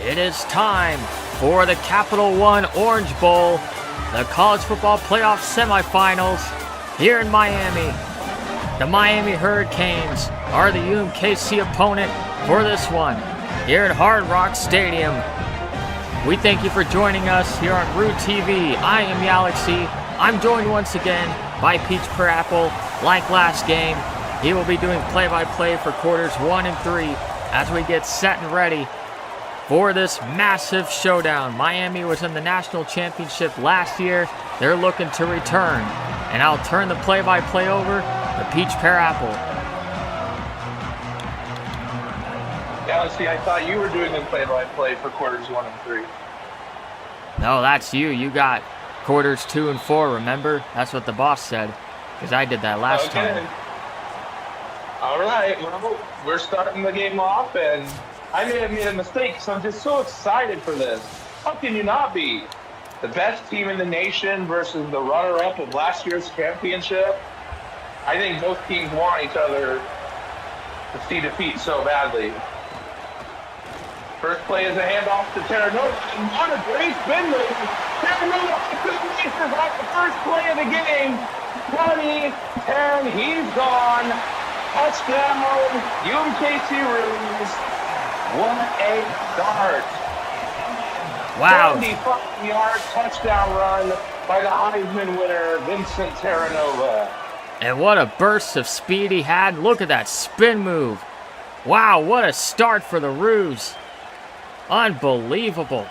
It is time for the Capital One Orange Bowl, the college football playoff semifinals here in Miami. The Miami Hurricanes are the UMKC opponent for this one here at Hard Rock Stadium. We thank you for joining us here on Root TV. I am Yalexi. I'm joined once again by Peach Per Apple. Like last game, he will be doing play-by-play for quarters 1 and 3 as we get set and ready for this massive showdown. Miami was in the national championship last year. They're looking to return. And I'll turn the play-by-play over to Peach Per Apple. Galaxy, I thought you were doing the play-by-play for quarters 1 and 3. No, that's you. You got quarters 2 and 4, remember? That's what the boss said, because I did that last time. All right, well, we're starting the game off, and I may have made a mistake, so I'm just so excited for this. How can you not be? The best team in the nation versus the runner-up of last year's championship. I think both teams want each other to see defeat so badly. First play is a handoff to Terranova, and what a great spin move. Terranova is off the first play of the game. 20, 10, he's gone. Touchdown, UMKC Roos. What a start. Wow. 75-yard touchdown run by the Heisman winner, Vincent Terranova. And what a burst of speed he had. Look at that spin move. Wow, what a start for the Roos. Unbelievable.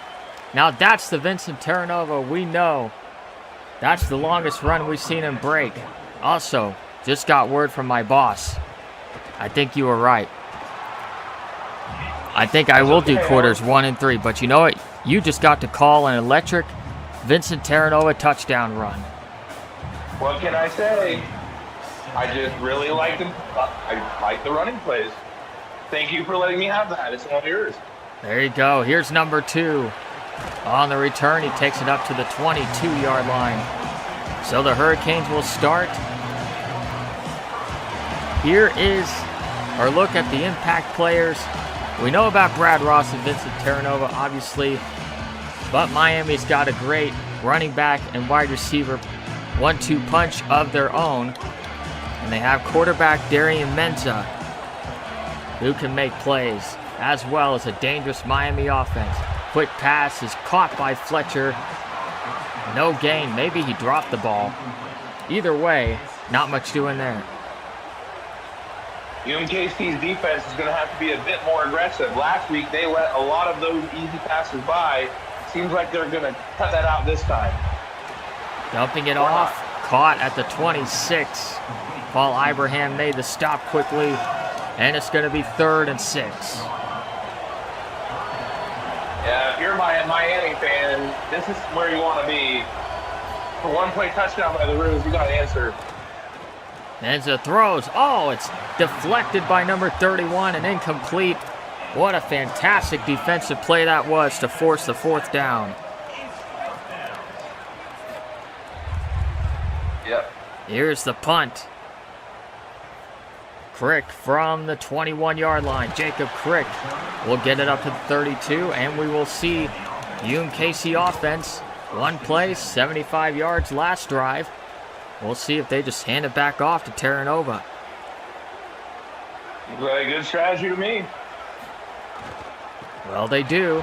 Now that's the Vincent Terranova we know. That's the longest run we've seen him break. Also, just got word from my boss. I think you were right. I think I will do quarters 1 and 3, but you know what? You just got to call an electric Vincent Terranova touchdown run. What can I say? I just really like them. I like the running plays. Thank you for letting me have that. It's all yours. There you go. Here's number 2. On the return, he takes it up to the 22-yard line. So the Hurricanes will start. Here is our look at the impact players. We know about Brad Ross and Vincent Terranova, obviously, but Miami's got a great running back and wide receiver 1-2 punch of their own. And they have quarterback Darian Menza, who can make plays, as well as a dangerous Miami offense. Quick pass is caught by Fletcher. No gain. Maybe he dropped the ball. Either way, not much doing there. UMKC's defense is going to have to be a bit more aggressive. Last week, they let a lot of those easy passes by. Seems like they're going to cut that out this time. Dumping it off. Caught at the 26. Paul Ibrahim made the stop quickly. And it's going to be 3rd and 6. Yeah, if you're a Miami fan, this is where you want to be. For one-play touchdown by the Roos, you got to answer. Menza throws. Oh, it's deflected by number 31 and incomplete. What a fantastic defensive play that was to force the 4th down. Yep. Here's the punt. Crick from the 21-yard line. Jacob Crick will get it up to the 32, and we will see UMKC offense. One play, 75 yards last drive. We'll see if they just hand it back off to Terranova. Very good strategy to me. Well, they do.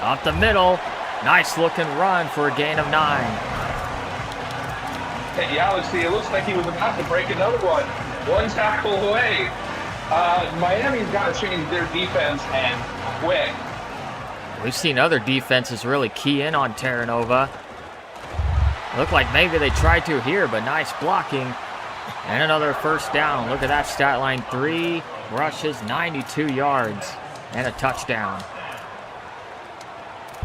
Up the middle. Nice looking run for a gain of 9. Hey, Galaxy, it looks like he was about to break another one. One tackle away. Miami's got to change their defense and quick. We've seen other defenses really key in on Terranova. Looked like maybe they tried to here, but nice blocking. And another 1st down. Look at that stat line. 3 rushes, 92 yards, and a touchdown.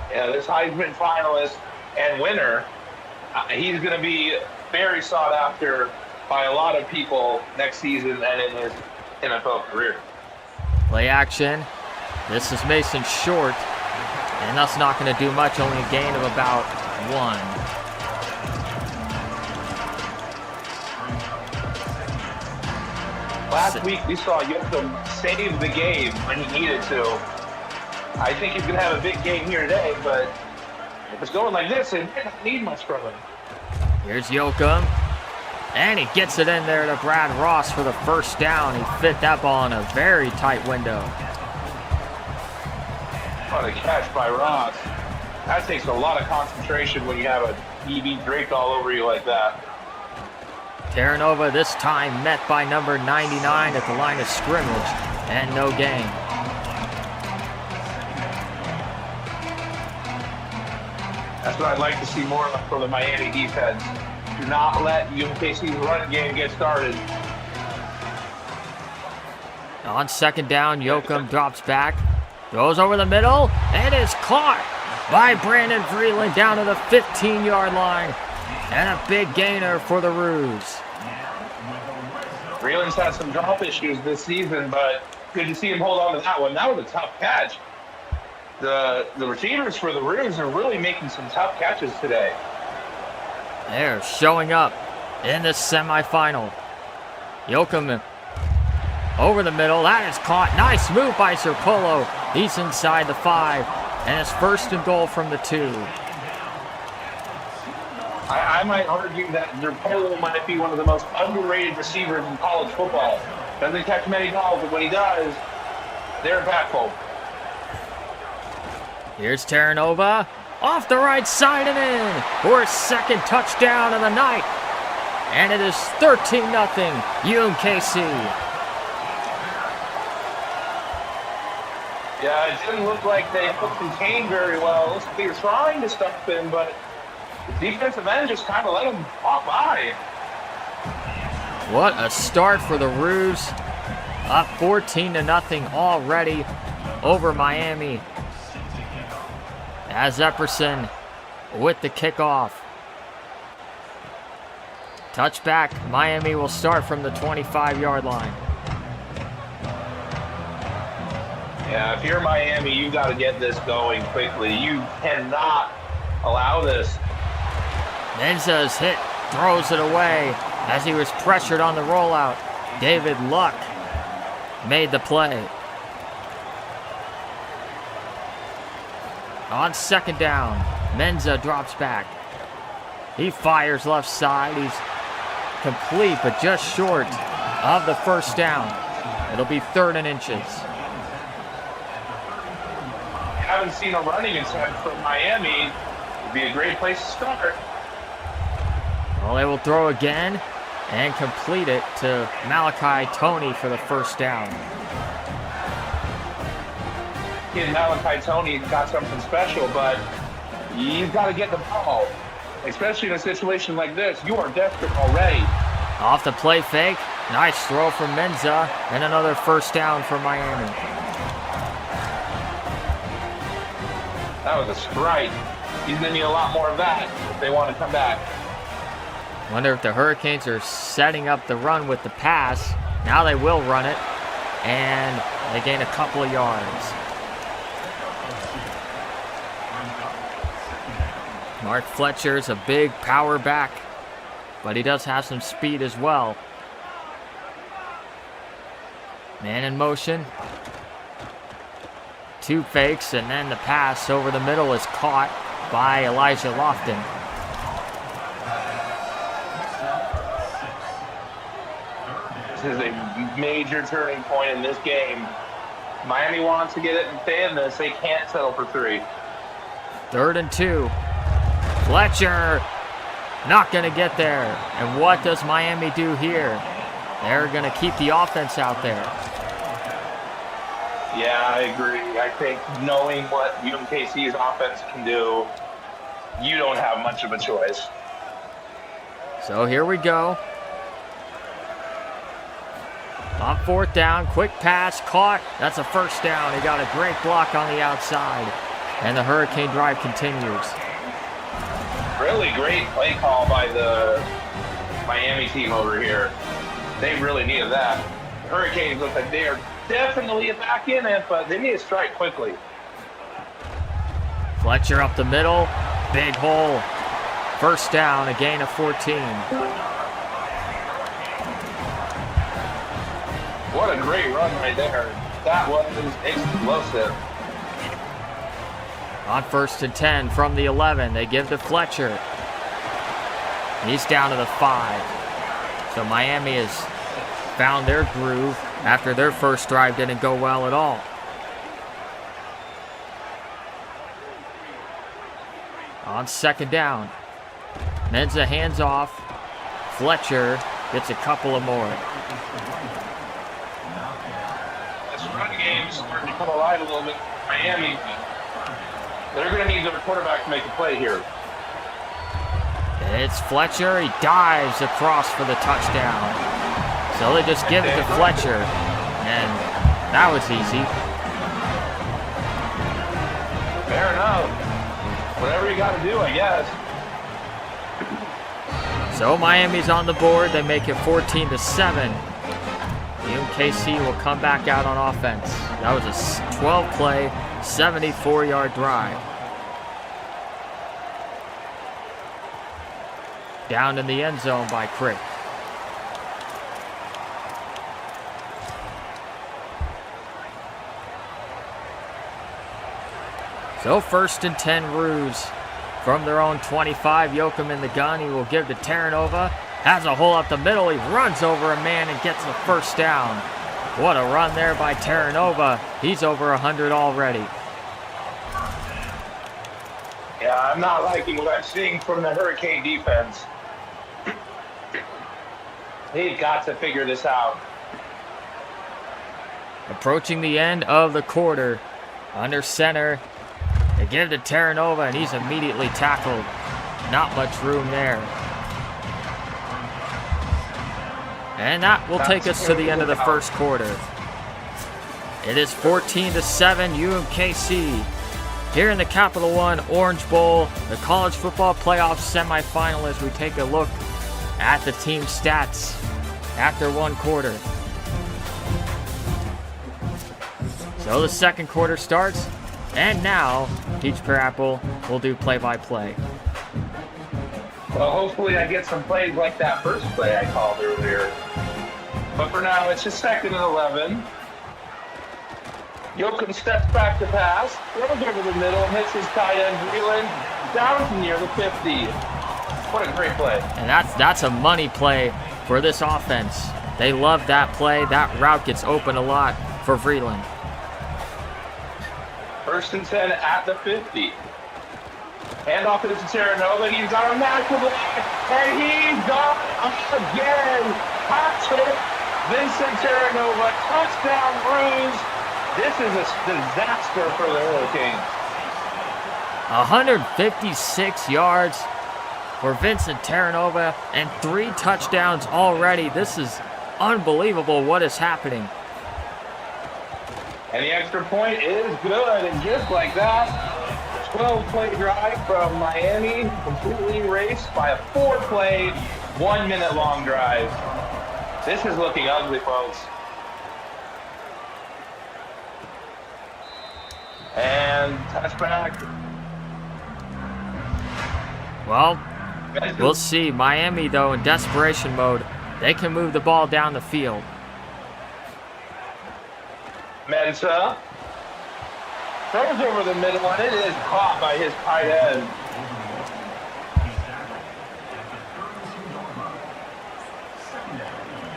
Yeah, this Heisman finalist and winner, he's going to be very sought after by a lot of people next season and in his NFL career. Play action. This is Mason Short, and that's not going to do much, only a gain of about 1. Last week we saw Yoakum save the game when he needed to. I think he's going to have a big game here today, but if it's going like this, it might not need much from him. Here's Yoakum. And he gets it in there to Brad Ross for the first down. He fit that ball in a very tight window. What a catch by Ross. That takes a lot of concentration when you have a EV draped all over you like that. Terranova this time met by number 99 at the line of scrimmage, and no gain. That's what I'd like to see more of from the Miami defense. Do not let UMKC's run game get started. On second down, Yoakum drops back, goes over the middle, and is caught by Brandon Vreeland down to the 15-yard line. And a big gainer for the Roos. Vreeland's had some drop issues this season, but good to see him hold on to that one. That was a tough catch. The receivers for the Roos are really making some tough catches today. They're showing up in the semifinal. Yoakum over the middle. That is caught. Nice move by Serpolo. He's inside the 5. And it's first and goal from the 2. I might argue that Serpolo might be one of the most underrated receivers in college football. Doesn't catch many balls, but when he does, they're impactful. Here's Terranova. Off the right side and in for his second touchdown of the night. And it is 13-0 UMKC. Yeah, it didn't look like they contained very well. It looks like they were trying to stuff him, but the defensive end just kind of let him walk by. What a start for the Roos. Up 14-0 already over Miami. As Epperson with the kickoff. Touchback, Miami will start from the 25-yard line. Yeah, if you're Miami, you got to get this going quickly. You cannot allow this. Menza's hit, throws it away as he was pressured on the rollout. David Luck made the play. On second down, Menza drops back. He fires left side. He's complete, but just short of the first down. It'll be 3rd and inches. Haven't seen a running attempt from Miami. Would be a great place to start. Well, they will throw again and complete it to Malachi Toney for the first down. Kid Malachi Toney got something special, but you've got to get the ball. Especially in a situation like this, you are desperate already. Off the play fake, nice throw from Menza, and another first down for Miami. That was a strike. He's going to need a lot more of that if they want to come back. Wonder if the Hurricanes are setting up the run with the pass. Now they will run it, and they gain a couple of yards. Mark Fletcher's a big power back, but he does have some speed as well. Man in motion. 2 fakes, and then the pass over the middle is caught by Elijah Lofton. This is a major turning point in this game. Miami wants to get it and stay in this. They can't settle for 3. 3rd and 2. Fletcher not going to get there. And what does Miami do here? They're going to keep the offense out there. Yeah, I agree. I think knowing what UMKC's offense can do, you don't have much of a choice. So here we go. On 4th down, quick pass, caught. That's a first down. He got a great block on the outside. And the Hurricane drive continues. Really great play call by the Miami team over here. They really needed that. The Hurricanes look like they are definitely back in it, but they need to strike quickly. Fletcher up the middle. Big hole. First down, a gain of 14. What a great run right there. That was explosive. On 1st and 10 from the 11, they give to Fletcher. He's down to the 5. So Miami has found their groove after their first drive didn't go well at all. On 2nd down, Menza hands off. Fletcher gets a couple of more. This run game's starting to come alive a little bit. Miami, they're going to need their quarterback to make a play here. It's Fletcher. He dives across for the touchdown. So they just give it to Fletcher. And that was easy. Fair enough. Whatever you got to do, I guess. So Miami's on the board. They make it 14-7. UMKC will come back out on offense. That was a 12-play, 74-yard drive. Down in the end zone by Crick. So 1st and 10 Roos from their own 25. Yoakum in the gun. He will give to Terranova. Has a hole up the middle. He runs over a man and gets the first down. What a run there by Terranova. He's over 100 already. Yeah, I'm not liking what I'm seeing from the Hurricane defense. They've got to figure this out. Approaching the end of the quarter. Under center. They give to Terranova, and he's immediately tackled. Not much room there. And that will take us to the end of the first quarter. It is 14-7 UMKC. Here in the Capital One Orange Bowl, the college football playoff semifinal, as we take a look at the team stats after one quarter. So the second quarter starts, and now Peach Parapple will do play-by-play. Well, hopefully I get some plays like that first play I called earlier. But for now, it's just 2nd and 11. Yoakum steps back to pass, throws over the middle, hits his tight end, Vreeland, down to near the 50. What a great play. And that's a money play for this offense. They love that play. That route gets open a lot for Vreeland. 1st and 10 at the 50. Handoff it to Terranova. He's got a massive block, and he's gone again. Patrick Vincent Terranova, touchdown Roos. This is a disaster for the Hurricanes. 156 yards for Vincent Terranova and 3 touchdowns already. This is unbelievable what is happening. And the extra point is good, and just like that, 12-play drive from Miami, completely erased by a 4-play, 1-minute-long drive. This is looking ugly, folks. And touchback. Well, we'll see. Miami, though, in desperation mode, they can move the ball down the field. Mensa throws over the middle, and it is caught by his tight end.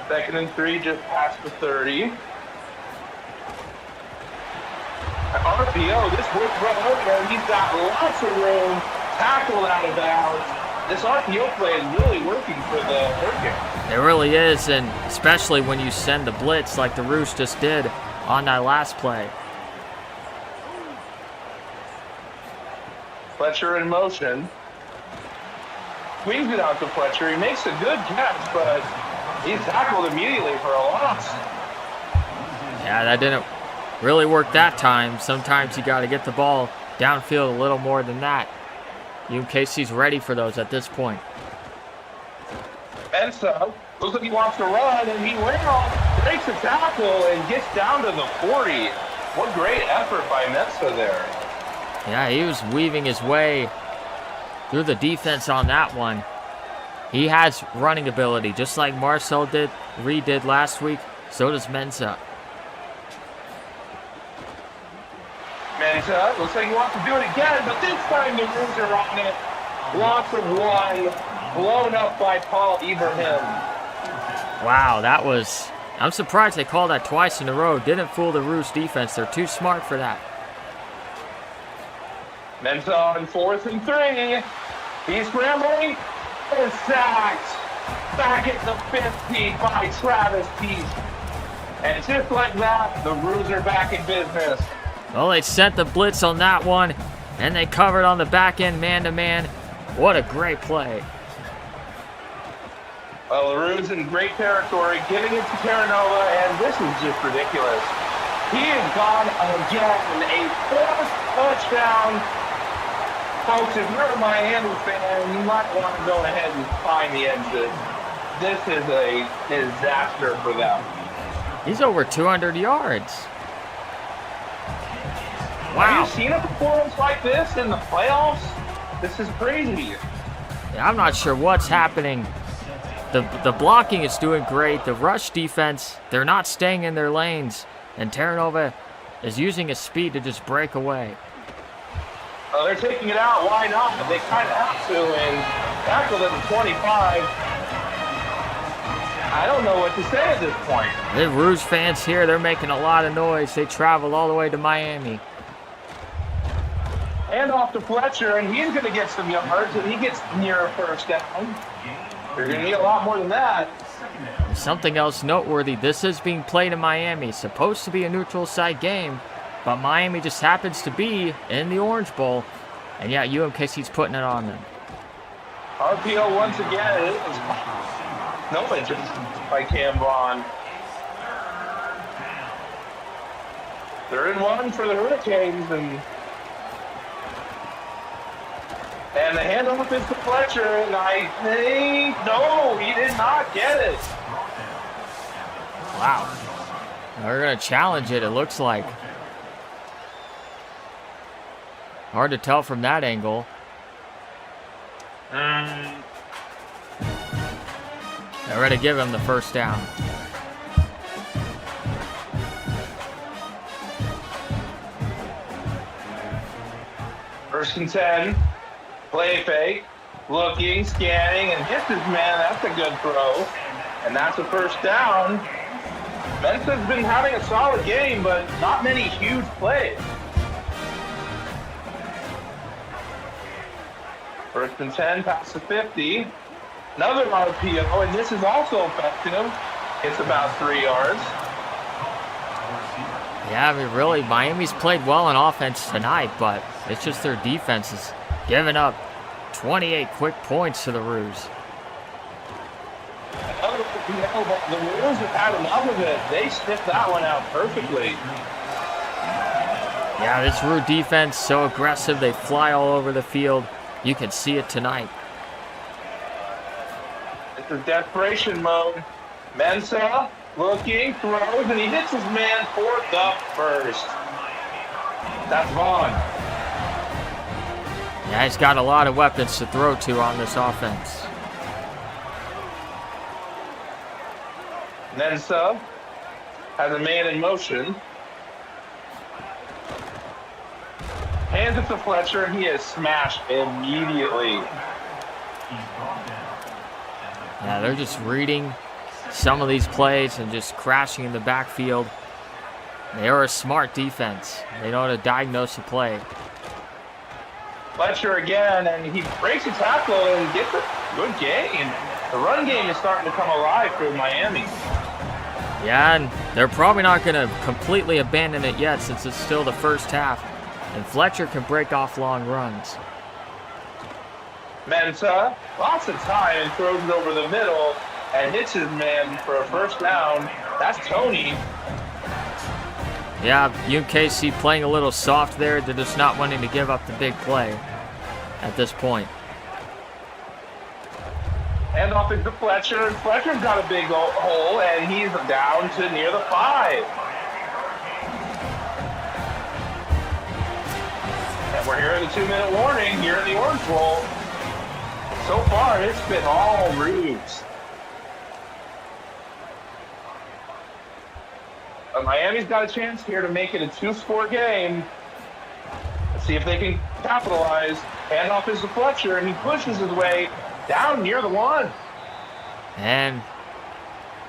Second and 3, just past the 30. RPO, this works right over there. He's got lots of room, tackled out of bounds. This RPO play is really working for the Hurricanes. It really is, and especially when you send the blitz like the Roos just did on that last play. Fletcher in motion. Swings it out to Fletcher. He makes a good catch, but he's tackled immediately for a loss. Yeah, that didn't really work that time. Sometimes you got to get the ball downfield a little more than that. UMKC's ready for those at this point. Mensa looks like he wants to run, and he breaks a tackle and gets down to the 40. What great effort by Mensa there. Yeah, he was weaving his way through the defense on that one. He has running ability, just like Marcel Reed did last week. So does Mensa. Menta looks like he wants to do it again, but this time the Roos are on it. Loss of one, blown up by Paul Ibrahim. Wow, that was... I'm surprised they called that twice in a row. Didn't fool the Roos defense. They're too smart for that. Menta on 4th and 3. He's scrambling. And sacked. Back at the 50 by Travis Peace. And just like that, the Roos are back in business. Well, they sent the blitz on that one, and they covered on the back end man-to-man. What a great play. Well, the Roos in great territory, giving it to Terranova, and this is just ridiculous. He has gone again, a 4th touchdown. Folks, if you're a Miami fan, you might want to go ahead and find the exit. This is a disaster for them. He's over 200 yards. Wow. Have you seen a performance like this in the playoffs? This is crazy. Yeah, I'm not sure what's happening. The blocking is doing great. The rush defense, they're not staying in their lanes. And Terranova is using his speed to just break away. They're taking it out. Why not? They kind of have to. And tackled at the 25. I don't know what to say at this point. The Roos fans here, they're making a lot of noise. They traveled all the way to Miami. Hand off to Fletcher, and he's going to get some yards, and he gets near a 1st down. They're going to need a lot more than that. Something else noteworthy, this is being played in Miami. Supposed to be a neutral site game, but Miami just happens to be in the Orange Bowl. And yeah, UMKC's putting it on them. RPO once again. It is no interest by Cam Vaughn. 3rd and 1 for the Hurricanes, and the handoff is to Fletcher, and I think, no, he did not get it. Wow. They're going to challenge it, it looks like. Hard to tell from that angle. They're ready to give him the 1st down. First and 10. Play fake. Looking, scanning, and hits his man. That's a good throw. And that's a 1st down. Mensah's been having a solid game, but not many huge plays. 1st and 10, past the 50. Another RPO, and this is also effective. It's about 3 yards. Yeah, I mean, really, Miami's played well on offense tonight, but it's just their defense is giving up 28 quick points to the Roos. Another RPO, but the Roos have had enough of it. They sniffed that one out perfectly. Yeah, this Roo defense, so aggressive. They fly all over the field. You can see it tonight. This is desperation mode. Mensah looking, throws, and he hits his man for the 1st. That's Vaughn. Yeah, he's got a lot of weapons to throw to on this offense. Mensah has a man in motion. Hands it to Fletcher, and he is smashed immediately. Yeah, they're just reading some of these plays and just crashing in the backfield. They are a smart defense. They know how to diagnose a play. Fletcher again, and he breaks a tackle and gets a good gain. The run game is starting to come alive for Miami. Yeah, and they're probably not going to completely abandon it yet since it's still the 1st half. And Fletcher can break off long runs. Mensah, lots of time, and throws it over the middle and hits his man for a 1st down. That's Tony. Yeah, UMKC playing a little soft there. They're just not wanting to give up the big play at this point. Hand off to Fletcher, and Fletcher's got a big hole, and he's down to near the 5. And we're here in the 2-minute warning here in the Orange Bowl. So far, it's been all Roos. But Miami's got a chance here to make it a 2-score game. See if they can capitalize. Handoff is to Fletcher, and he pushes his way down near the one. And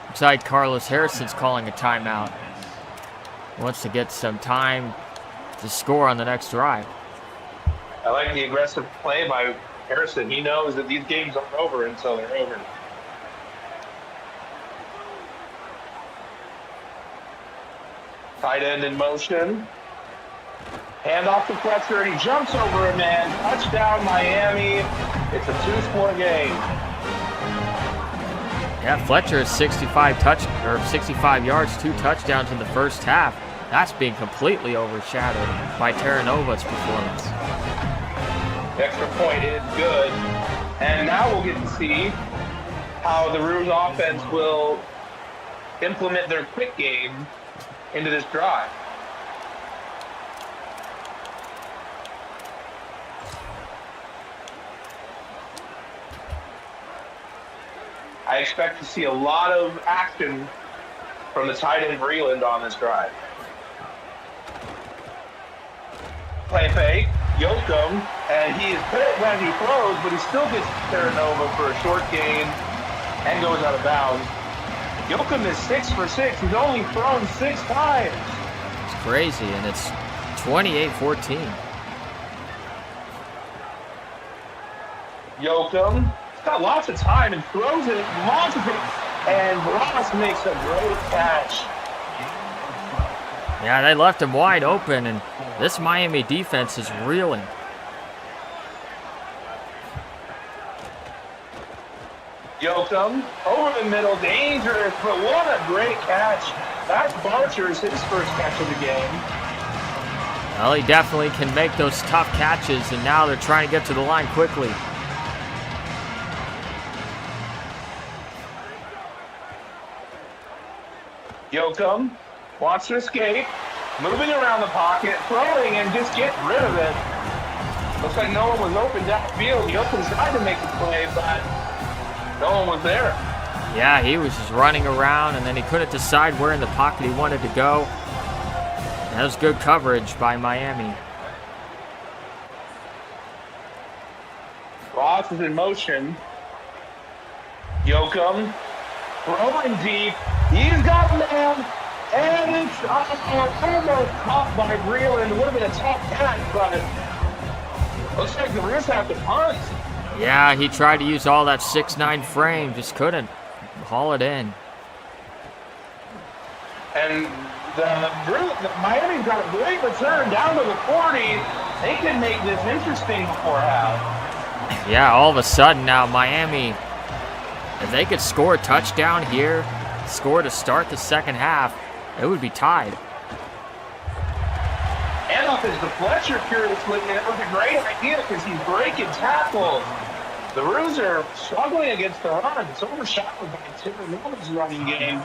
looks like Carlos Harrison's calling a timeout. Wants to get some time to score on the next drive. I like the aggressive play by Harrison. He knows that these games aren't over until they're over. Tight end in motion. Handoff to Fletcher, and he jumps over a man. Touchdown, Miami. It's a two-score game. Yeah, Fletcher is 65 yards, 2 touchdowns in the first half. That's being completely overshadowed by Terranova's performance. The extra point is good. And now we'll get to see how the Rouge offense will implement their quick game into this drive. I expect to see a lot of action from the tight end Vreeland on this drive. Play fake, Yoakum, and he is hit when he throws, but he still gets Terranova for a short gain and goes out of bounds. Yoakum is 6 for 6. He's only thrown 6 times. It's crazy, and it's 28-14. Yoakum got lots of time and throws it, lots of it, and Ross makes a great catch. Yeah, they left him wide open, and this Miami defense is reeling. Yoakum over the middle, dangerous, but what a great catch. That's Barcher's his first catch of the game. Well, he definitely can make those tough catches, and now they're trying to get to the line quickly. Yoakum wants to escape, moving around the pocket, throwing, and just getting rid of it. Looks like no one was open downfield. Yoakum tried to make the play, but no one was there. Yeah, he was just running around, and then he couldn't decide where in the pocket he wanted to go. That was good coverage by Miami. Ross is in motion. Yoakum throwing deep. He's got a man, and it's almost caught by Vreeland. Would have been a tough catch, but looks like the Rouge have to punt. Yeah, he tried to use all that 6'9" frame, just couldn't haul it in. And Miami's got a great return down to the 40. They can make this interesting before half. Yeah, all of a sudden now Miami, if they could score a touchdown here, score to start the second half, it would be tied. Handoff is to Fletcher, curiously, and it was a great idea because he's breaking tackles. The Rouge are struggling against the run. It's overshadowed by Terranova's running game.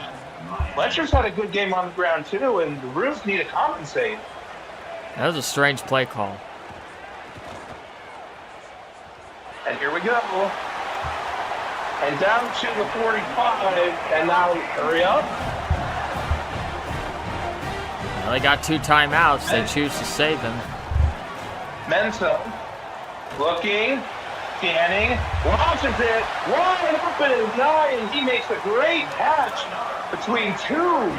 Fletcher's had a good game on the ground too, and the Rouge need to compensate. That was a strange play call. And here we go. And down to the 45, and now hurry up. Well, they got 2 timeouts. They choose to save them. Mensa looking, scanning, launches it, wide open is 9. He makes a great catch between 2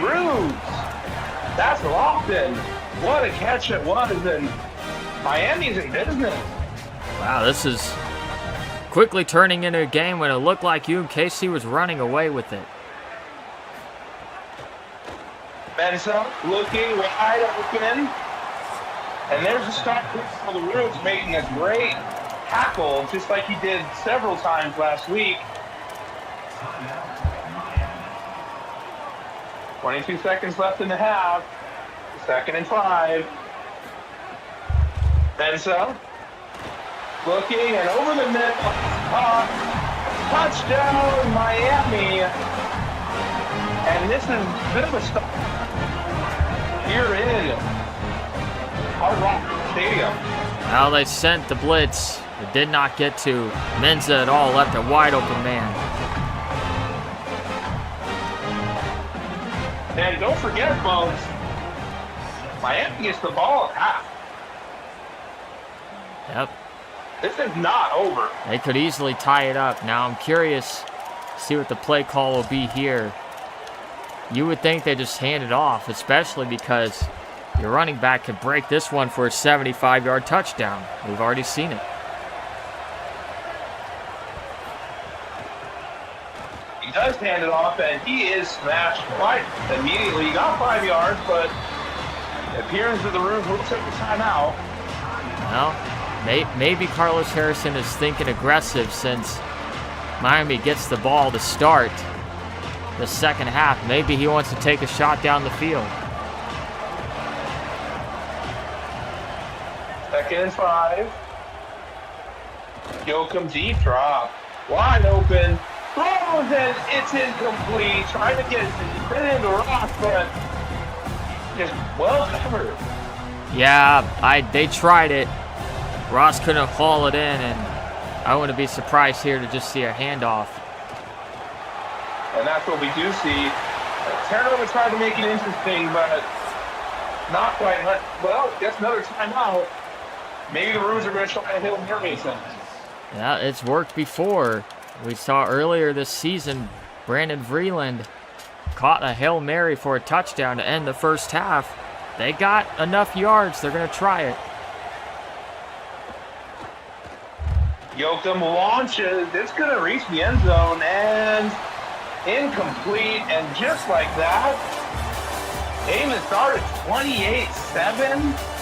Rouge. That's Lofton. What a catch it was, and Miami's in business. Wow, this is quickly turning into a game when it looked like UMKC was running away with it. Mensa looking wide open. And there's a stop for the Rouge, making a great tackle, just like he did several times last week. 22 seconds left in the half. 2nd and 5. Mensa looking and over the middle. Touchdown, Miami. And this is a bit of a stop here in Hard Rock Stadium. Now they sent the blitz. It did not get to Mensa at all. Left a wide open man. And don't forget, folks, Miami gets the ball at half. Yep. This is not over. They could easily tie it up. Now I'm curious to see what the play call will be here. You would think they just hand it off, especially because your running back could break this one for a 75-yard touchdown. We've already seen it. He does hand it off, and he is smashed quite immediately. He got 5 yards, but it appears that the Roos will take the timeout. Well, maybe Carlos Harrison is thinking aggressive since Miami gets the ball to start the second half. Maybe he wants to take a shot down the field. 2nd and 5. Yoakum deep drop. Wide open. Throws and it's incomplete. Trying to get it into Ross, but just well covered. Yeah, they tried it. Ross couldn't haul it in, and I wouldn't be surprised here to just see a handoff. And that's what we do see. Terranova tried to make it interesting, but not quite. Well, just another timeout. Maybe the Roos are going to try a Hail Mary something. Yeah, it's worked before. We saw earlier this season, Brandon Vreeland caught a Hail Mary for a touchdown to end the first half. They got enough yards. They're going to try it. Yoakum launches. It's going to reach the end zone, and incomplete. And just like that, Damon started 28-7.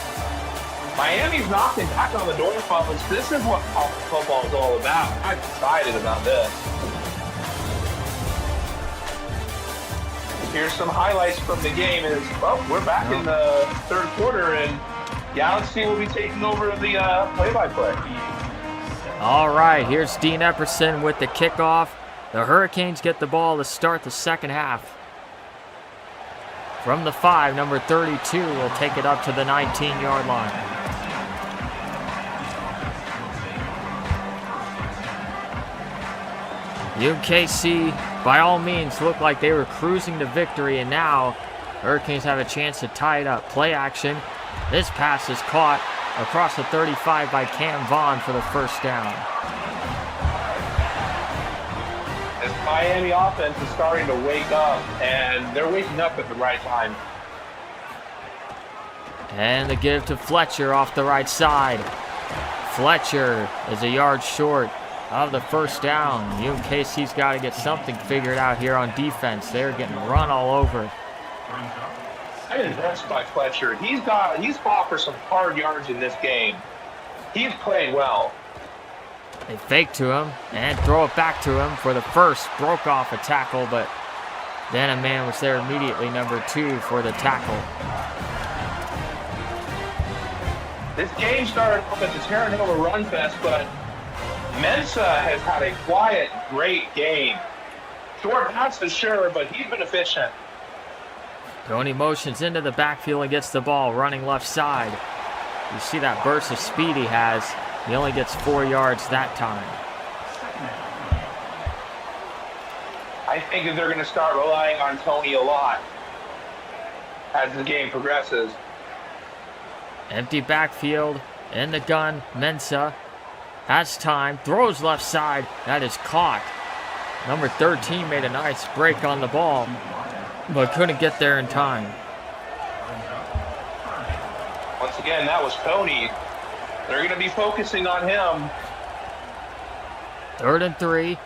Miami's knocking back on the door, fellas. This is what college football is all about. I'm excited about this. Here's some highlights from the game. We're back in the third quarter, and Galaxy will be taking over the play-by-play. All right, here's Dean Epperson with the kickoff. The Hurricanes get the ball to start the second half. From the 5, number 32 will take it up to the 19-yard line. UMKC, by all means, looked like they were cruising to victory, and now Hurricanes have a chance to tie it up. Play action. This pass is caught across the 35 by Cam Vaughn for the first down. This Miami offense is starting to wake up, and they're waking up at the right time. And the give to Fletcher off the right side. Fletcher is a yard short of the first down. UMKC's got to get something figured out here on defense. They're getting run all over. I'm impressed by Fletcher. He's fought for some hard yards in this game. He's played well. They fake to him and throw it back to him for the first. Broke off a tackle, but then a man was there immediately, number 2, for the tackle. This game started off as a Terranova run fest, but Mensa has had a quiet, great game. Short passes, sure, but he's been efficient. Tony motions into the backfield and gets the ball running left side. You see that burst of speed he has. He only gets 4 yards that time. I think that they're going to start relying on Tony a lot as the game progresses. Empty backfield, in the gun, Mensa has time, throws left side, that is caught. Number 13 made a nice break on the ball, but couldn't get there in time. Once again, that was Tony. They're going to be focusing on him. 3rd and 3,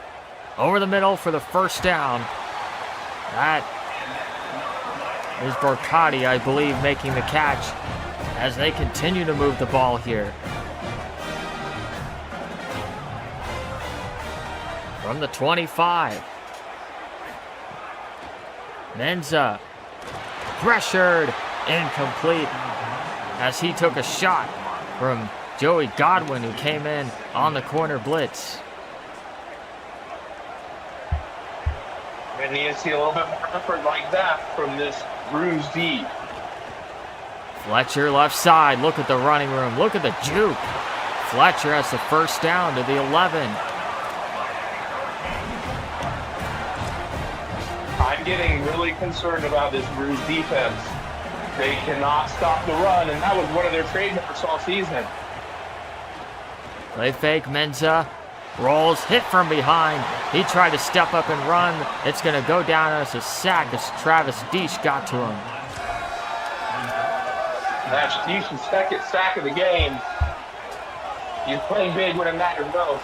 over the middle for the first down. That is Borcati, I believe, making the catch as they continue to move the ball here. From the 25. Mensa pressured, incomplete, as he took a shot from Joey Godwin, who came in on the corner blitz. We need to see a little bit more effort like that from this Roos D. Fletcher left side. Look at the running room. Look at the juke. Fletcher has the first down to the 11. I'm getting really concerned about this Roos defense. They cannot stop the run, and that was one of their trademarks all season. Play fake, Menza. Rolls, hit from behind. He tried to step up and run. It's going to go down as a sack as Travis Deesh got to him. That's Deesh's second sack of the game. He's playing big when it matters most.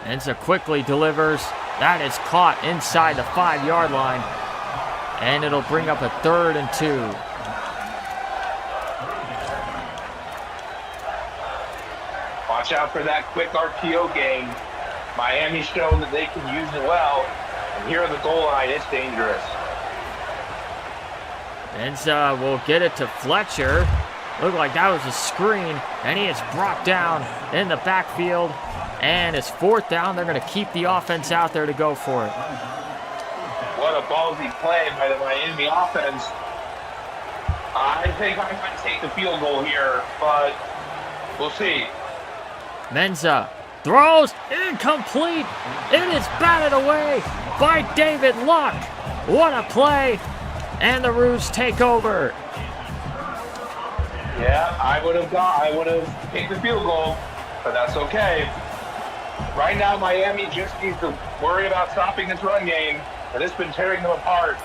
Menza quickly delivers. That is caught inside the 5-yard line. And it'll bring up a 3rd and 2. Watch out for that quick RPO game. Miami's shown that they can use it well. And here on the goal line, it's dangerous. Menza will get it to Fletcher. Looked like that was a screen. And he is brought down in the backfield. And it's 4th down. They're going to keep the offense out there to go for it. What a ballsy play by the Miami offense. I think I might take the field goal here, but we'll see. Menza throws, incomplete. It is batted away by David Luck. What a play. And the Roos take over. Yeah, I would have taken the field goal, but that's okay. Right now, Miami just needs to worry about stopping this run game, and it's been tearing them apart.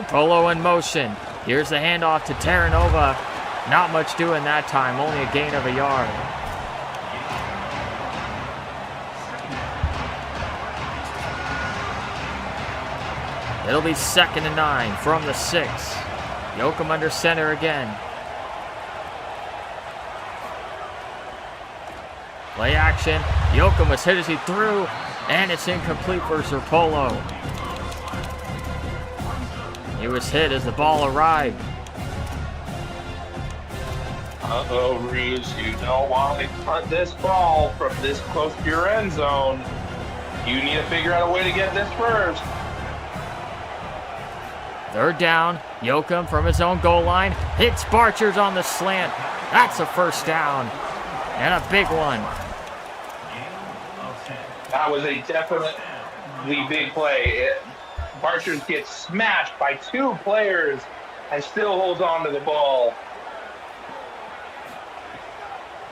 Polo in motion. Here's the handoff to Terranova. Not much doing that time, only a gain of a yard. It'll be 2nd and 9 from the 6. Yoakum under center again. Play action. Yoakum was hit as he threw, and it's incomplete for Zerpolo. He was hit as the ball arrived. Uh-oh, Reeves, you don't want to punt this ball from this close to your end zone. You need to figure out a way to get this first. 3rd down. Yoakum from his own goal line. Hits Barchers on the slant. That's a 1st down. And a big one. That was a definitely big play. Barchers gets smashed by 2 players and still holds on to the ball.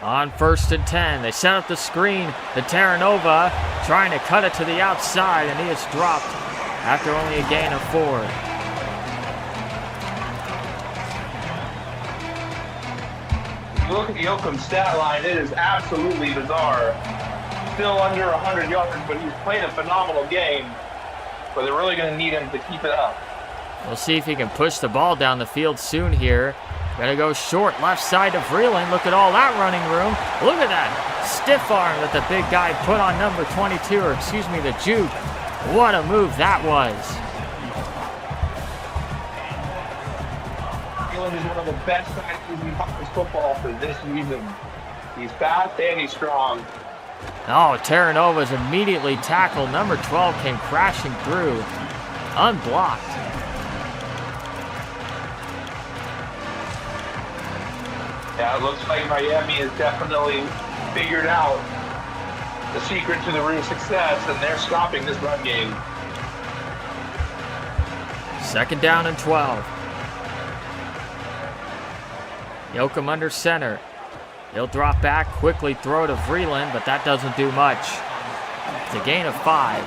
On 1st and 10, they set up the screen to Terranova, trying to cut it to the outside, and he is dropped after only a gain of 4. Look at the Yoakum stat line, it is absolutely bizarre. Still under 100 yards, but he's played a phenomenal game. But they're really going to need him to keep it up. We'll see if he can push the ball down the field soon here. Gonna go short, left side to Vreeland. Look at all that running room. Look at that stiff arm that the big guy put on number 22, or excuse me, the juke. What a move that was. Vreeland is one of the best athletes in college football for this reason. He's fast and he's strong. Oh, Terranova's immediately tackled. Number 12 came crashing through, unblocked. Yeah, it looks like Miami has definitely figured out the secret to the Roos' success, and they're stopping this run game. 2nd down and 12. Yoakum under center. He'll drop back, quickly throw to Vreeland, but that doesn't do much. It's a gain of 5.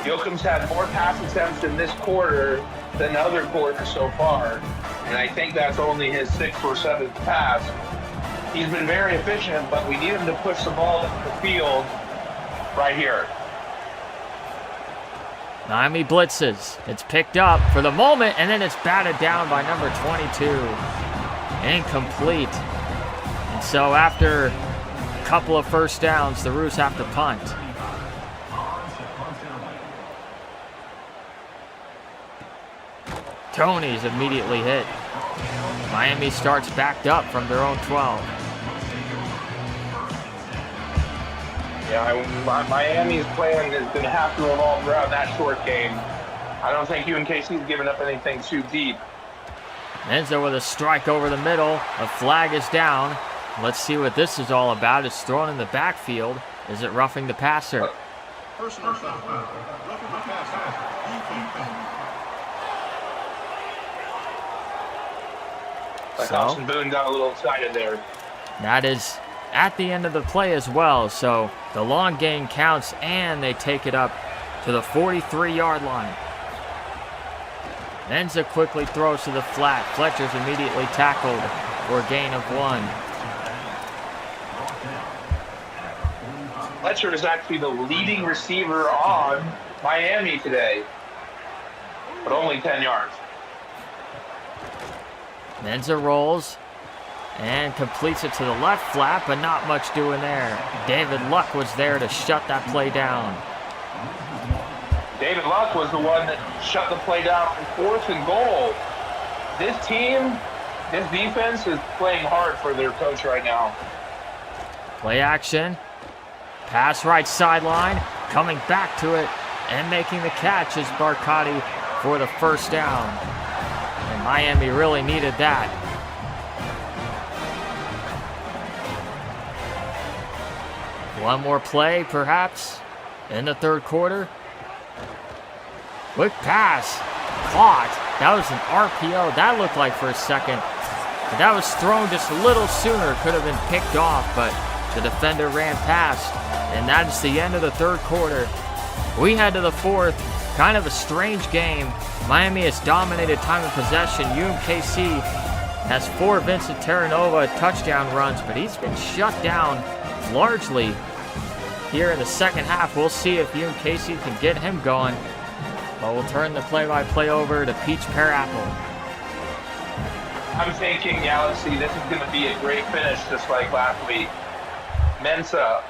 Yoakum's had more pass attempts in this quarter than other quarters so far, and I think that's only his 6th or 7th pass. He's been very efficient, but we need him to push the ball down the field right here. Miami blitzes. It's picked up for the moment, and then it's batted down by number 22. Incomplete. And so after a couple of 1st downs, the Roos have to punt. Tony's immediately hit. Miami starts backed up from their own 12. Yeah, Miami's plan is going to have to revolve around that short game. I don't think UNKC's given up anything too deep. Menza with a strike over the middle. A flag is down. Let's see what this is all about. It's thrown in the backfield. Is it roughing the passer? Personal foul. Roughing the passer. Austin Boone got a little excited there. That is at the end of the play as well, so the long gain counts, and they take it up to the 43-yard line. Menza quickly throws to the flat. Fletcher's immediately tackled for a gain of 1. Fletcher is actually the leading receiver on Miami today, but only 10 yards. Menza rolls and completes it to the left flat, but not much doing there. David Luck was there to shut that play down. David Luck was the one that shut the play down on 4th and goal. This team, this defense is playing hard for their coach right now. Play action. Pass right sideline. Coming back to it and making the catch is Barcotti for the first down. And Miami really needed that. One more play, perhaps, in the third quarter. Quick pass. Caught. That was an RPO. That looked like for a second. But that was thrown just a little sooner. Could have been picked off, but the defender ran past. And that is the end of the third quarter. We head to the fourth. Kind of a strange game. Miami has dominated time of possession. UMKC has 4 Vincent Terranova touchdown runs, but he's been shut down largely here in the second half. We'll see if UMKC can get him going. But we'll turn the play-by-play over to Peach Pearapple. I'm thinking, Galaxy, this is going to be a great finish just like last week. Mensa,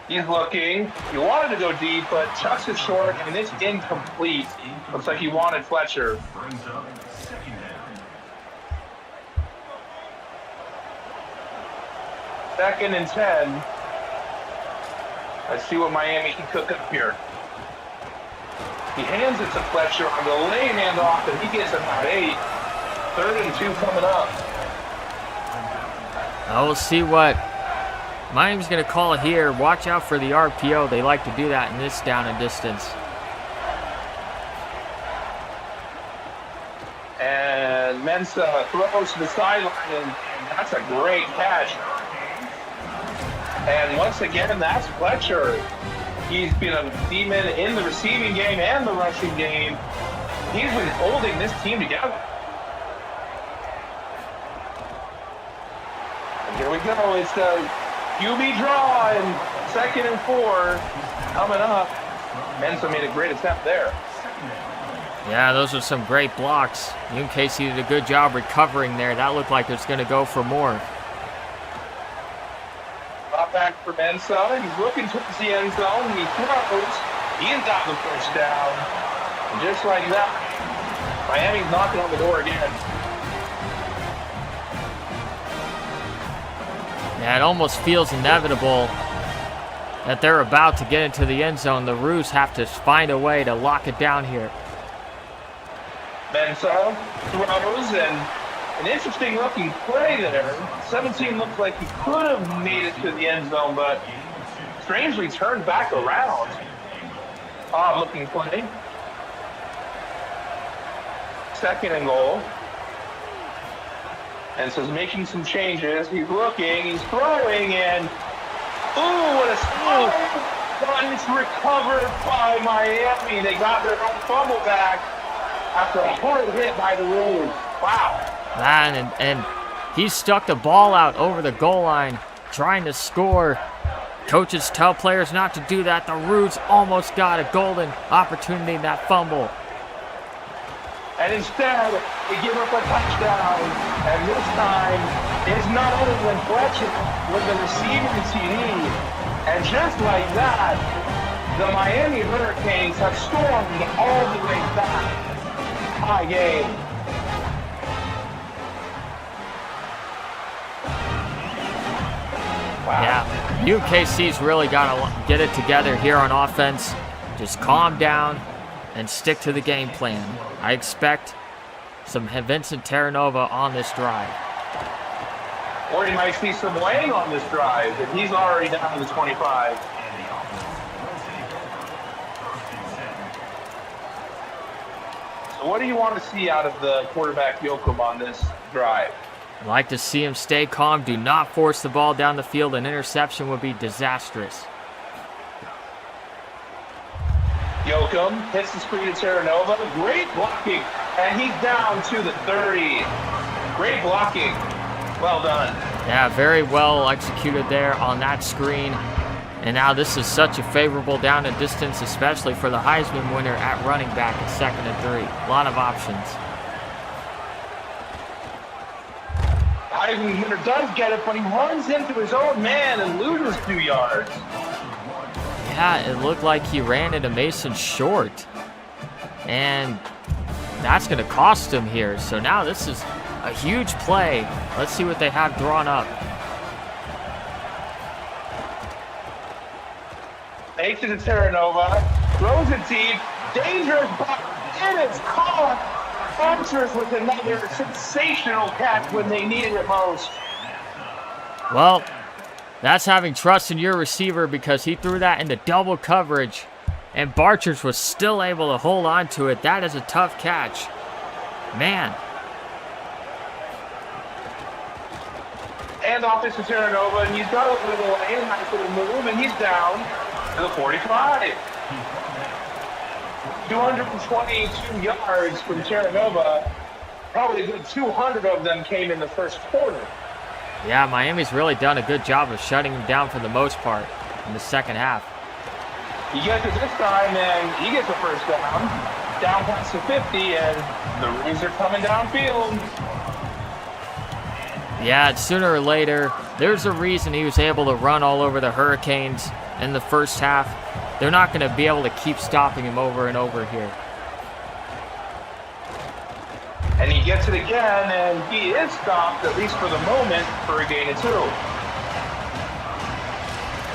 he's looking. He wanted to go deep, but chucks it short, and it's incomplete. Looks like he wanted Fletcher. Second and 10. Let's see what Miami can cook up here. He hands it to Fletcher on the lane handoff, and he gets about 8. 3rd and 2 coming up. Now we'll see what Miami's going to call here. Watch out for the RPO. They like to do that in this down and distance. And Mensa throws to the sideline, and that's a great catch. And once again, that's Fletcher. He's been a demon in the receiving game and the rushing game. He's been holding this team together. And here we go. It's a QB draw, and 2nd and 4 coming up. Mensa made a great attempt there. Yeah, those are some great blocks. UMKC did a good job recovering there. That looked like it's going to go for more. Back for Mensa. He's looking towards the end zone. He throws. He's got the first down. And just like that, Miami's knocking on the door again. Yeah, it almost feels inevitable that they're about to get into the end zone. The Roos have to find a way to lock it down here. Mensa throws, and an interesting looking play there. 17 looks like he could have made it to the end zone, but strangely turned back around. Odd looking play. 2nd and goal. And so he's making some changes. He's looking, he's throwing, and ooh, what a steal! But it's recovered by Miami. They got their own fumble back after a hard hit by the Roos. Wow. Man, and he stuck the ball out over the goal line trying to score. Coaches tell players not to do that. The Roos almost got a golden opportunity in that fumble. And instead, they give up a touchdown. And this time, it's not other than Fletcher with the receiving TD. And just like that, the Miami Hurricanes have stormed all the way back. High game. Wow. Yeah, UKC's really got to get it together here on offense. Just calm down and stick to the game plan. I expect some Vincent Terranova on this drive. Or you might see some Wang on this drive, and he's already down to the 25. What do you want to see out of the quarterback Yoakum on this drive? I'd like to see him stay calm. Do not force the ball down the field. An interception would be disastrous. Yoakum hits the screen to Terranova. Great blocking. And he's down to the 30. Great blocking. Well done. Yeah, very well executed there on that screen. And now this is such a favorable down and distance, especially for the Heisman winner at running back at 2nd and 3. A lot of options. Heisman winner does get it, but he runs into his own man and loses 2 yards. Yeah, it looked like he ran into Mason short. And that's going to cost him here. So now this is a huge play. Let's see what they have drawn up. Takes it to Terranova, throws it deep, dangerous block, and it's caught. Archers with another sensational catch when they needed it most. Well, that's having trust in your receiver because he threw that into double coverage, and Barchers was still able to hold on to it. That is a tough catch. Man. And off is to Terranova, and he's got a little lane, nice little move, and he's down to the 45. 222 yards from Terranova. Probably a good 200 of them came in the first quarter. Yeah, Miami's really done a good job of shutting him down for the most part in the second half. He gets it this time, and he gets the first down. Down past the 50, and the Roos are coming downfield. Yeah, sooner or later, there's a reason he was able to run all over the Hurricanes in the first half. They're not going to be able to keep stopping him over and over here. And he gets it again, and he is stopped, at least for the moment, for a gain of 2.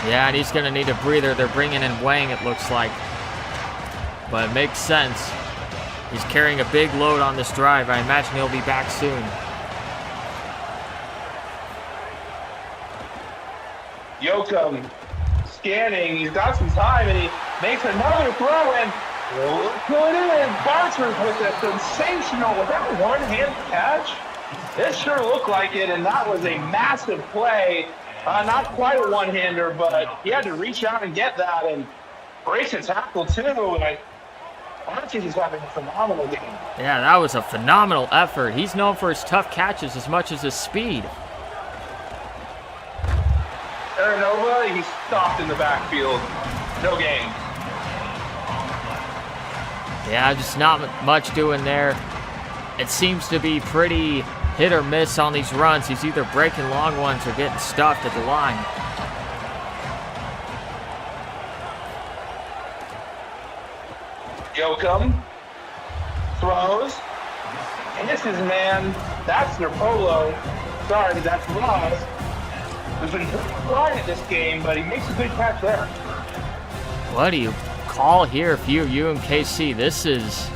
Yeah, and he's going to need a breather. They're bringing in Wang, it looks like. But it makes sense. He's carrying a big load on this drive. I imagine he'll be back soon. Yoakum scanning. He's got some time, and he makes another throw, and look who it is. Barchers with a sensational, was that a one-hand catch? It sure looked like it, and that was a massive play. Not quite a one-hander, but he had to reach out and get that, and brace a tackle, too. And Barchers is having a phenomenal game. Yeah, that was a phenomenal effort. He's known for his tough catches as much as his speed. Terranova, he's stopped in the backfield. No gain. Yeah, just not much doing there. It seems to be pretty hit or miss on these runs. He's either breaking long ones or getting stuffed at the line. Yoakum throws. And this is, man, that's their polo. Sorry, that's Ross. There's been quiet in this game, but he makes a good catch there. What do you call here if you're UMKC? This is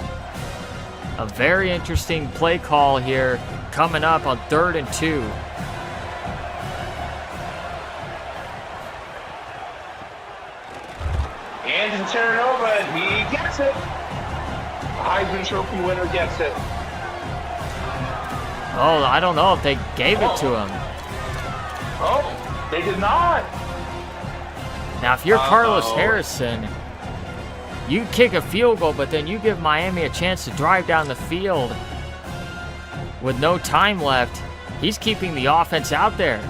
a very interesting play call here coming up on 3rd and 2. And to Terranova, and he gets it. Heisman Trophy winner gets it. Oh, I don't know if they gave it to him. Oh, they did not. Now, if you're Carlos Harrison, you kick a field goal, but then you give Miami a chance to drive down the field with no time left. He's keeping the offense out there.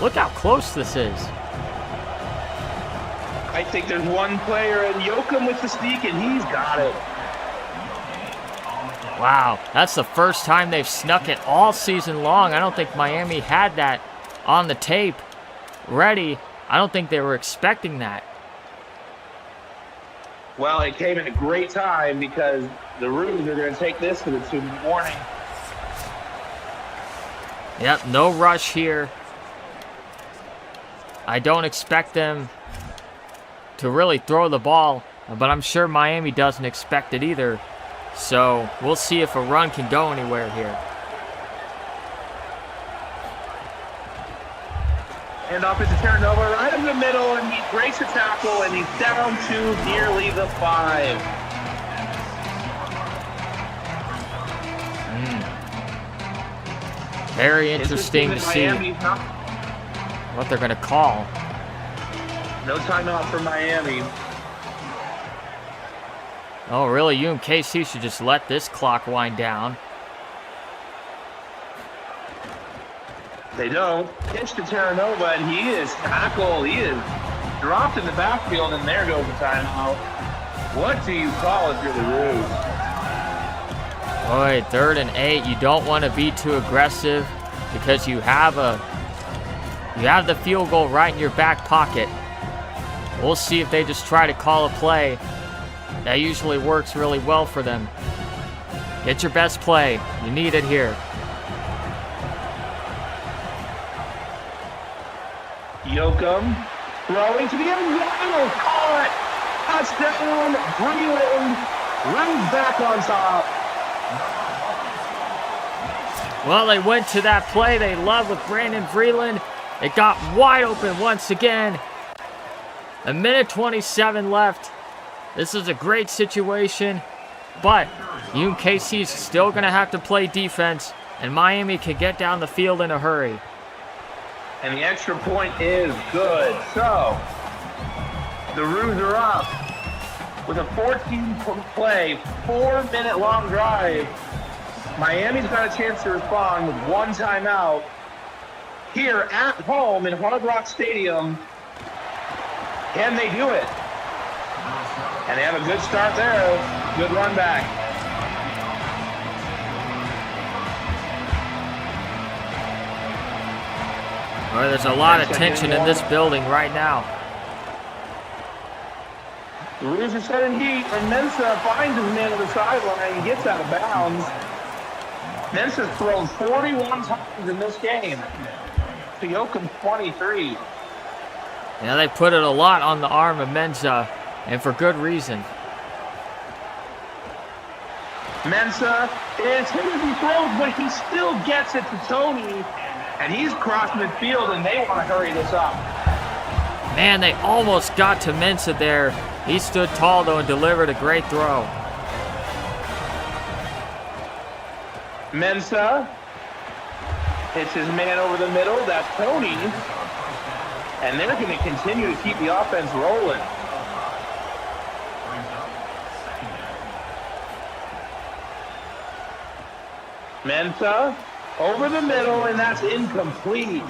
Look how close this is. I think there's one player in Yoakum with the sneak, and he's got it. Wow, that's the first time they've snuck it all season long. I don't think Miami had that on the tape ready. I don't think they were expecting that. Well, it came at a great time because the Roos are going to take this to the 2-minute warning. Yep, no rush here. I don't expect them to really throw the ball, but I'm sure Miami doesn't expect it either. So we'll see if a run can go anywhere here. And off is to Terranova right in the middle, and he breaks a tackle, and he's down to nearly the 5. Very interesting to that see Miami's not, what they're going to call. no timeout for Miami. Oh, really? UMKC should just let this clock wind down. They don't. Pitch to Terranova, and he is tackled. He is dropped in the backfield, and there goes the timeout. What do you call if you're the Roos? Boy, 3rd and 8. You don't want to be too aggressive because you have the field goal right in your back pocket. We'll see if they just try to call a play. That usually works really well for them. Get your best play. You need it here. Yoakum throwing to the end zone. Caught. Touchdown. Breland runs back on top. Well, they went to that play they love with Brandon Breland. It got wide open once again. 1:27 left. This is a great situation, but UMKC is still going to have to play defense, and Miami can get down the field in a hurry. And the extra point is good. So, the Roos are up with a 14-play, 4-minute long drive. Miami's got a chance to respond with one timeout here at home in Hard Rock Stadium. Can they do it? And they have a good start there. Good run back. Well, there's a lot of tension in this building right now. The Roos are setting heat, and Mensa finds his man on the sideline and gets out of bounds. Mensa's thrown 41 times in this game. To Yoakum 23. Yeah, they put it a lot on the arm of Mensa, and for good reason. Mensa is hit as he throws, but he still gets it to Tony. And he's crossed midfield, and they want to hurry this up. Man, they almost got to Mensa there. He stood tall, though, and delivered a great throw. Mensa hits his man over the middle. That's Tony. And they're going to continue to keep the offense rolling. Mensa over the middle, and that's incomplete.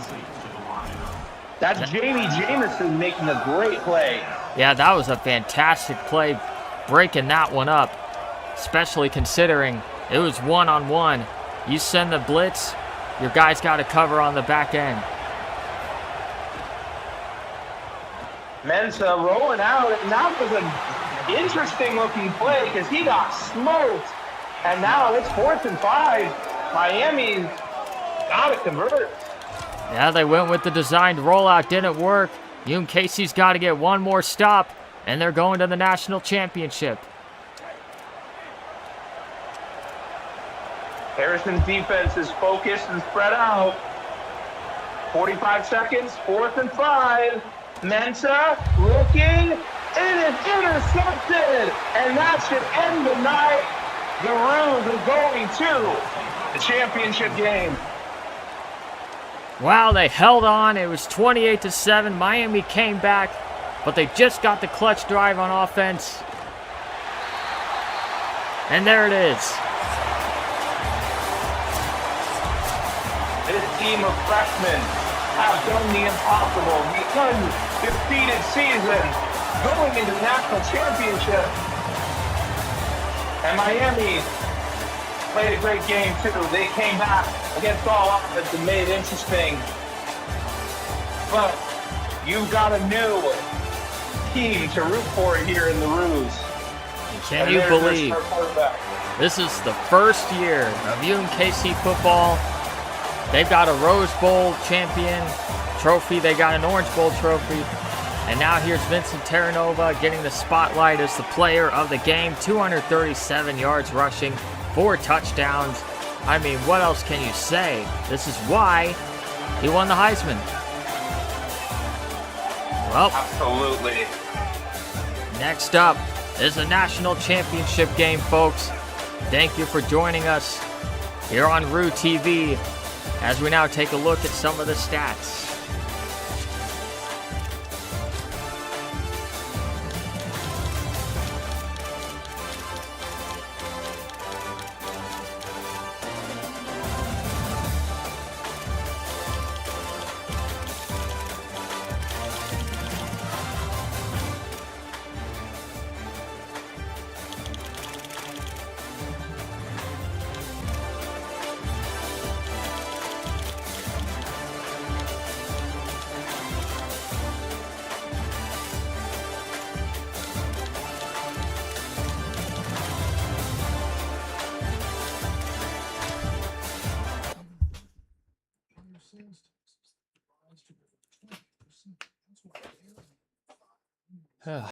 That's Jamie Jamison making a great play. Yeah, that was a fantastic play, breaking that one up, especially considering it was one-on-one. You send the blitz, your guys got to cover on the back end. Mensa rolling out, and that was an interesting-looking play because he got smoked. And now it's 4th and 5. Miami's got to convert. Yeah, they went with the designed rollout, didn't work. UMKC's got to get one more stop, and they're going to the national championship. Harrison's defense is focused and spread out. 45 seconds, 4th and 5. Mensa looking, it is intercepted, and that should end the night. The Roos are going to the championship game. Wow, they held on. It was 28-7. Miami came back, but they just got the clutch drive on offense. And there it is. This team of freshmen have done the impossible. The undefeated season going into the national championship. And Miami played a great game too. They came back against all offense and made it interesting. But you've got a new team to root for here in the Roos. Can you believe this is the first year of UMKC football? They've got a Rose Bowl champion trophy. They got an Orange Bowl trophy. And now here's Vincent Terranova getting the spotlight as the player of the game. 237 yards rushing, 4 touchdowns. I mean, what else can you say? This is why he won the Heisman. Well, absolutely. Next up is the national championship game, folks. Thank you for joining us here on Roo TV. as we now take a look at some of the stats.